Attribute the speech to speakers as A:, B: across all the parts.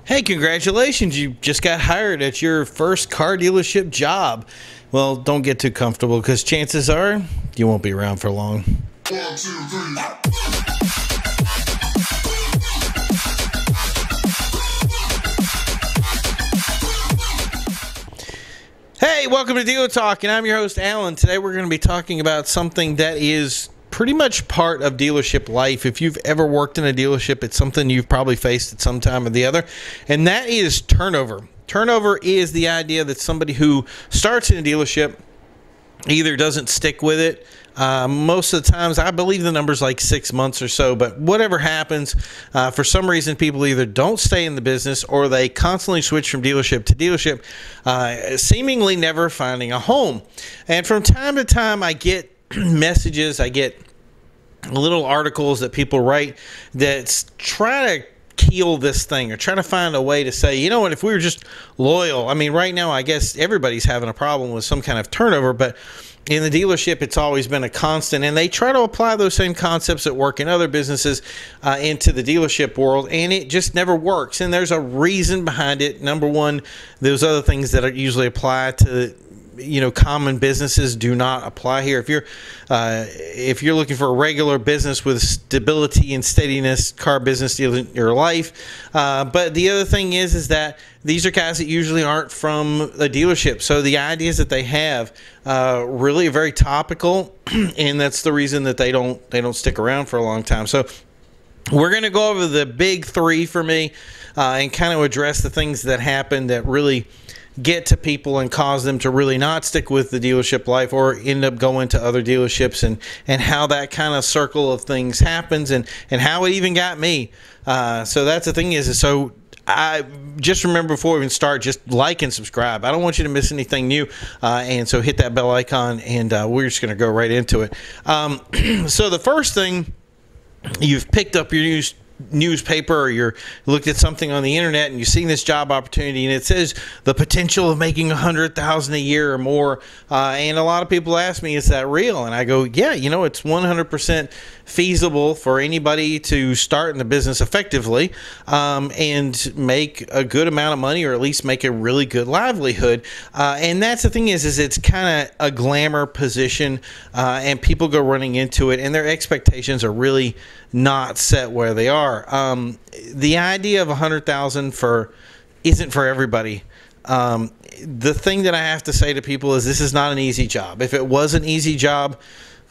A: Hey, congratulations. You just got hired at your first car dealership job. Well, don't get too comfortable because chances are you won't be around for long. 1, 2, 3. Hey, welcome to Dealer Talk, and I'm your host, Alan. Today we're going to be talking about something that is pretty much part of dealership life. If you've ever worked in a dealership, it's something you've probably faced at some time or the other, and that is turnover. Turnover is the idea that somebody who starts in a dealership either doesn't stick with it. Most of the times, I believe the number's like 6 months or so, but whatever happens, for some reason, people either don't stay in the business or they constantly switch from dealership to dealership, seemingly never finding a home. And from time to time, I get messages, I get little articles that people write that try to kill this thing or try to find a way to say, you know what, if we were just loyal. I mean, right now, I guess everybody's having a problem with some kind of turnover, but in the dealership, it's always been a constant, and they try to apply those same concepts that work in other businesses into the dealership world, and it just never works. And there's a reason behind it. Number one, those other things that are usually apply to common businesses do not apply here. If you're looking for a regular business with stability and steadiness, car business deals in your life. But the other thing is that these are guys that usually aren't from a dealership. So the ideas that they have really are very topical, and that's the reason that they don't stick around for a long time. So we're going to go over the big three for me and kind of address the things that happen that really get to people and cause them to really not stick with the dealership life or end up going to other dealerships, and how that kind of circle of things happens, and how it even got me. So that's the thing is so I just remember before we even start, just like and subscribe. I don't want you to miss anything new, and so hit that bell icon, and we're just going to go right into it. So the first thing, you've picked up your newspaper or you're looked at something on the internet and you've seen this job opportunity and it says the potential of making $100,000 a year or more, and a lot of people ask me, is that real? And I go, yeah, it's 100% feasible for anybody to start in the business effectively and make a good amount of money, or at least make a really good livelihood. And that's the thing is it's kind of a glamour position, and people go running into it and their expectations are really not set where they are. The idea of 100,000 isn't for everybody. The thing that I have to say to people is this is not an easy job. If it was an easy job,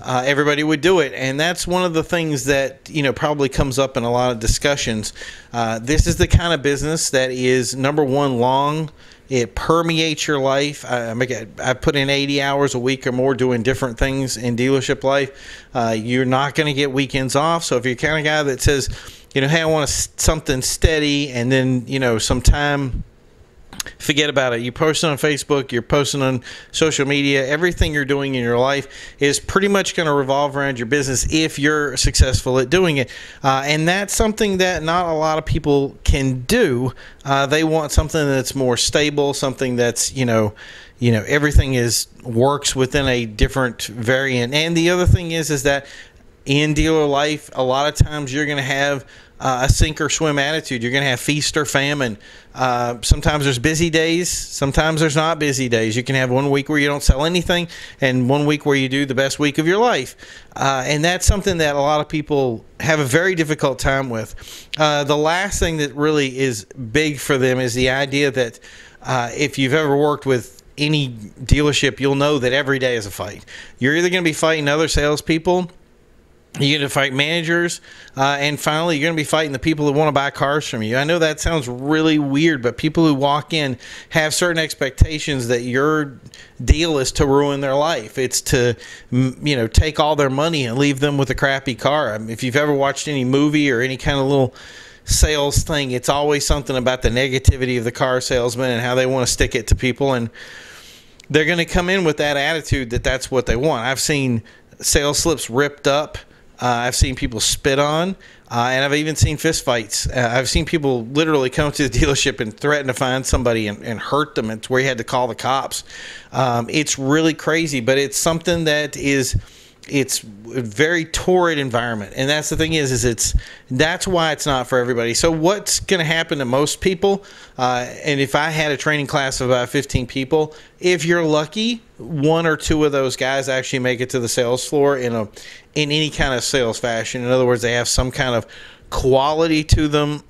A: everybody would do it, and that's one of the things that probably comes up in a lot of discussions. This is the kind of business that is, number one, long. It permeates your life. I put in 80 hours a week or more doing different things in dealership life. You're not going to get weekends off. So if you're the kind of guy that says, hey, I want something steady, and then, some time, forget about it. You're posting on Facebook, you're posting on social media, everything you're doing in your life is pretty much going to revolve around your business if you're successful at doing it. And that's something that not a lot of people can do. They want something that's more stable, something that's, everything works within a different variant. And the other thing is that in dealer life, a lot of times you're going to have a sink or swim attitude. You're going to have feast or famine. Sometimes there's busy days. Sometimes there's not busy days. You can have 1 week where you don't sell anything and 1 week where you do the best week of your life. And that's something that a lot of people have a very difficult time with. The last thing that really is big for them is the idea that if you've ever worked with any dealership, you'll know that every day is a fight. You're either going to be fighting other salespeople, you're going to fight managers, and finally, you're going to be fighting the people that want to buy cars from you. I know that sounds really weird, but people who walk in have certain expectations that your deal is to ruin their life. It's to, take all their money and leave them with a crappy car. I mean, if you've ever watched any movie or any kind of little sales thing, it's always something about the negativity of the car salesman and how they want to stick it to people, and they're going to come in with that attitude that that's what they want. I've seen sales slips ripped up. I've seen people spit on, and I've even seen fist fights. I've seen people literally come to the dealership and threaten to find somebody and hurt them. It's where you had to call the cops. It's really crazy, but it's something that is it's a very torrid environment, and that's the thing that's why it's not for everybody. So what's going to happen to most people, and if I had a training class of about 15 people, if you're lucky, one or two of those guys actually make it to the sales floor in any kind of sales fashion. In other words, they have some kind of quality to them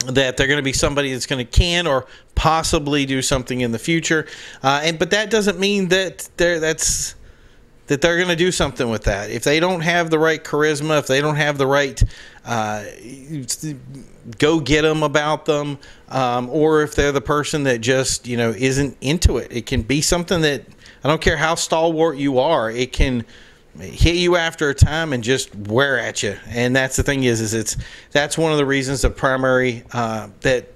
A: that they're going to be somebody that's going to can or possibly do something in the future, but that doesn't mean that they're going to do something with that. If they don't have the right charisma, if they don't have the right go get them about them, or if they're the person that just isn't into it. It can be something that, I don't care how stalwart you are, it can hit you after a time and just wear at you. And that's the thing that's one of the reasons, the primary that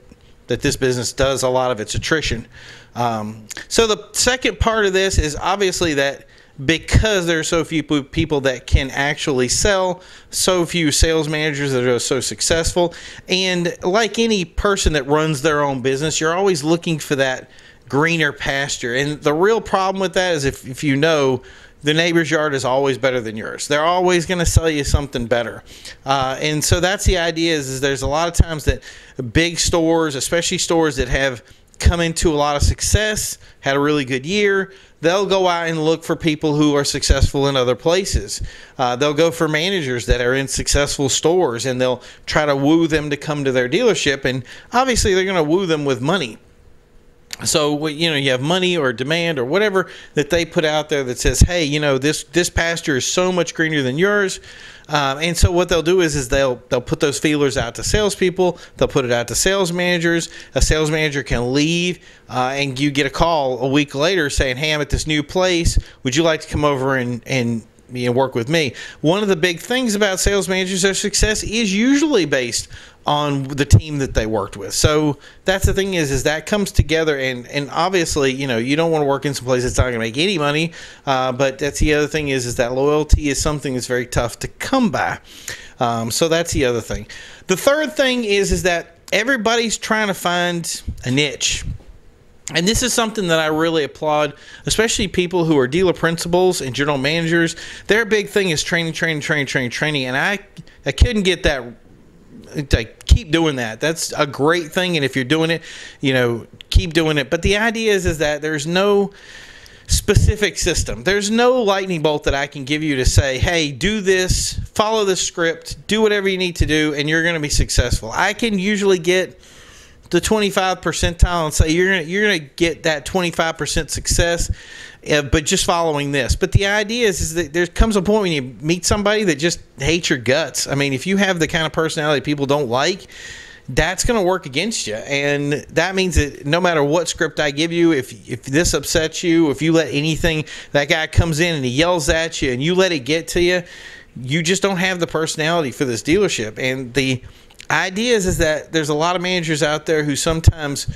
A: this business does a lot of its attrition. So the second part of this is obviously that because there are so few people that can actually sell, so few sales managers that are so successful, and like any person that runs their own business, you're always looking for that greener pasture. And the real problem with that is if the neighbor's yard is always better than yours. They're always going to sell you something better. And so that's the idea is there's a lot of times that big stores, especially stores that have come into a lot of success, had a really good year, they'll go out and look for people who are successful in other places. They'll go for managers that are in successful stores, and they'll try to woo them to come to their dealership. And obviously they're going to woo them with money. So, you have money or demand or whatever that they put out there that says, hey, this pasture is so much greener than yours. And so what they'll do is they'll put those feelers out to salespeople. They'll put it out to sales managers. A sales manager can leave, and you get a call a week later saying, hey, I'm at this new place. Would you like to come over and work with me? One of the big things about sales managers, their success is usually based on the team that they worked with. So that's the thing is that comes together, and obviously, you don't want to work in some place that's not going to make any money, but that's the other thing is that loyalty is something that's very tough to come by. So that's the other thing. The third thing is that everybody's trying to find a niche. And this is something that I really applaud, especially people who are dealer principals and general managers. Their big thing is training. And I couldn't get that. Keep doing that. That's a great thing. And if you're doing it, keep doing it. But the idea is that there's no specific system. There's no lightning bolt that I can give you to say, hey, do this, follow this script, do whatever you need to do, and you're going to be successful. I can usually get the 25th percentile and say you're gonna get that 25% success, but just following this. But the idea is that there comes a point when you meet somebody that just hates your guts. I mean, if you have the kind of personality people don't like, that's going to work against you. And that means that no matter what script I give you, if this upsets you, if you let anything, that guy comes in and he yells at you and you let it get to you, you just don't have the personality for this dealership. And the idea is that there's a lot of managers out there who sometimes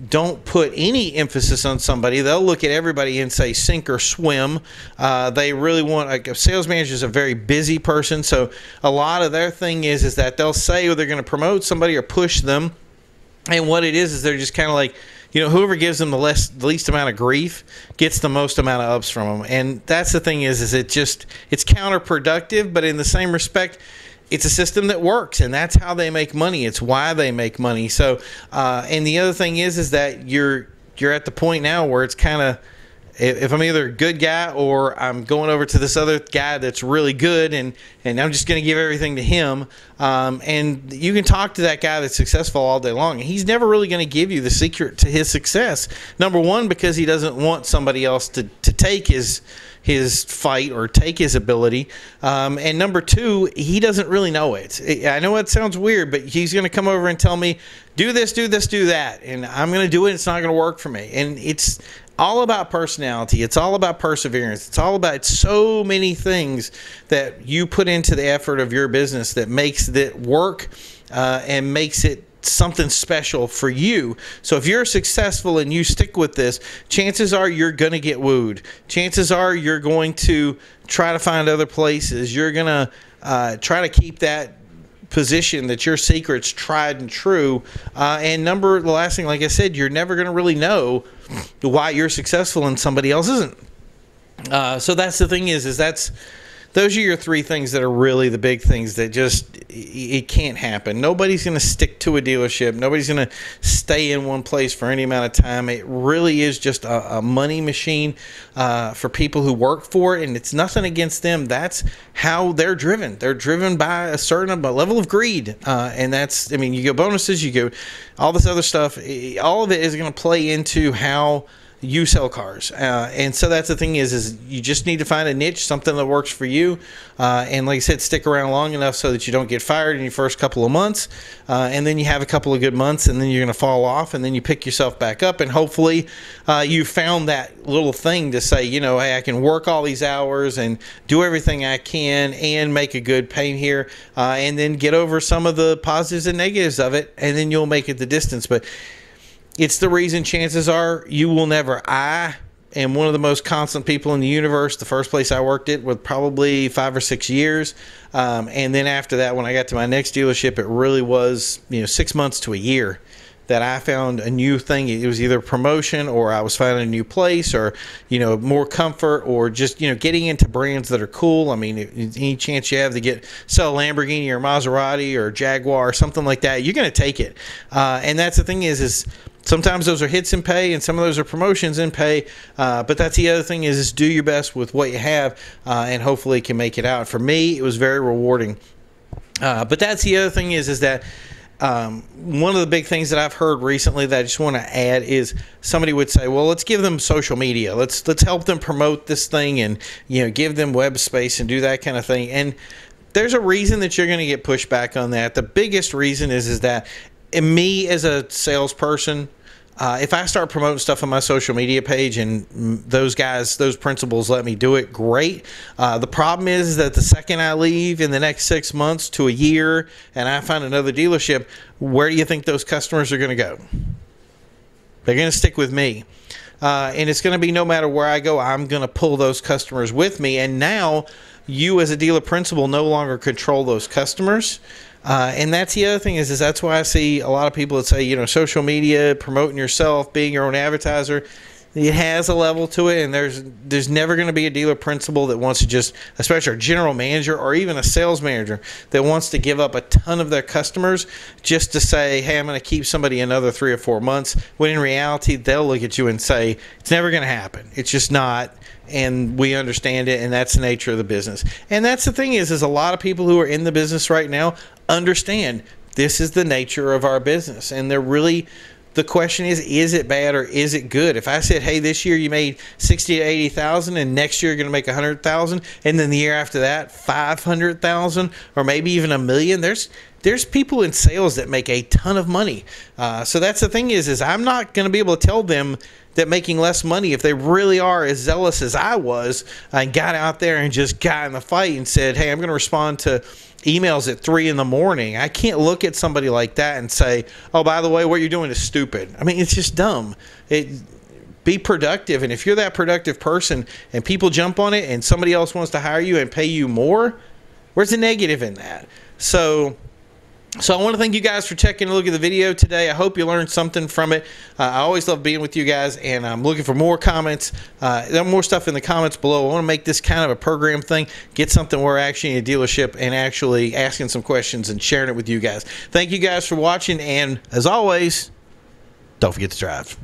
A: don't put any emphasis on somebody. They'll look at everybody and say sink or swim. They really want, like, a sales manager is a very busy person, so a lot of their thing is that they'll say they're going to promote somebody or push them, and what it is they're just kind of like, whoever gives them the least amount of grief gets the most amount of ups from them. And that's the thing is it's counterproductive, but in the same respect, it's a system that works, and that's how they make money. It's why they make money. So, and the other thing is that you're at the point now where it's kind of, if I'm either a good guy or I'm going over to this other guy that's really good, and I'm just going to give everything to him. And you can talk to that guy that's successful all day long, and he's never really going to give you the secret to his success. Number one, because he doesn't want somebody else to take his fight or take his ability, and number two, he doesn't really know it. I know it sounds weird, but he's going to come over and tell me, do this, do that, and I'm going to do it. It's not going to work for me. And it's all about personality. It's all about perseverance. It's so many things that you put into the effort of your business that makes it work, and makes it something special for you. So if you're successful and you stick with this, chances are you're going to get wooed. Chances are you're going to try to find other places. You're going to try to keep that position that your secret's tried and true. And the last thing, like I said, you're never going to really know why you're successful and somebody else isn't. So that's the thing is those are your three things that are really the big things that just, it can't happen. Nobody's going to stick to a dealership. Nobody's going to stay in one place for any amount of time. It really is just a money machine for people who work for it, and it's nothing against them. That's how they're driven. They're driven by a certain level of greed, and that's, I mean, you go bonuses, you go all this other stuff. All of it is going to play into how you sell cars, and so that's the thing is you just need to find a niche, something that works for you, and like I said, stick around long enough so that you don't get fired in your first couple of months, and then you have a couple of good months, and then you're going to fall off, and then you pick yourself back up, and hopefully you found that little thing to say, you know, hey, I can work all these hours and do everything I can and make a good pay here, and then get over some of the positives and negatives of it, and then you'll make it the distance. But it's the reason chances are you will never. I am one of the most constant people in the universe. The first place I worked at was probably 5 or 6 years. And then after that, when I got to my next dealership, it really was, 6 months to a year that I found a new thing. It was either promotion, or I was finding a new place, or, more comfort, or just, getting into brands that are cool. I mean, any chance you have to sell a Lamborghini or Maserati or Jaguar or something like that, you're going to take it. And that's the thing is sometimes those are hits in pay, and some of those are promotions in pay. But that's the other thing is do your best with what you have, and hopefully can make it out. For me, it was very rewarding. But that's the other thing is that one of the big things that I've heard recently that I just want to add is somebody would say, well, let's give them social media. Let's help them promote this thing, and, give them web space and do that kind of thing. And there's a reason that you're going to get pushback on that. The biggest reason is that me as a salesperson, if I start promoting stuff on my social media page and those principals let me do it, great. The problem is that the second I leave in the next 6 months to a year and I find another dealership, where do you think those customers are going to go? They're going to stick with me. And it's going to be no matter where I go, I'm going to pull those customers with me. And now you as a dealer principal no longer control those customers. And that's the other thing is that's why I see a lot of people that say, social media, promoting yourself, being your own advertiser, it has a level to it, and there's never going to be a dealer principal that wants to just, especially a general manager or even a sales manager, that wants to give up a ton of their customers just to say, hey, I'm going to keep somebody another 3 or 4 months, when in reality they'll look at you and say, it's never going to happen. It's just not. And we understand it, and that's the nature of the business. And that's the thing is a lot of people who are in the business right now understand this is the nature of our business, and they're really, the question is it bad or is it good? If I said, hey, this year you made 60 to 80,000, and next year you're going to make 100,000, and then the year after that 500,000, or maybe even $1 million, there's people in sales that make a ton of money. So that's the thing is I'm not going to be able to tell them that making less money, if they really are as zealous as I was and got out there and just got in the fight and said, hey, I'm going to respond to emails at 3 in the morning. I can't look at somebody like that and say, oh, by the way, what you're doing is stupid. I mean, it's just dumb. Be productive. And if you're that productive person and people jump on it and somebody else wants to hire you and pay you more, where's the negative in that? So I want to thank you guys for taking a look at the video today. I hope you learned something from it. I always love being with you guys, and I'm looking for more comments. There's more stuff in the comments below. I want to make this kind of a program thing, get something where we're actually in a dealership and actually asking some questions and sharing it with you guys. Thank you guys for watching, and as always, don't forget to drive.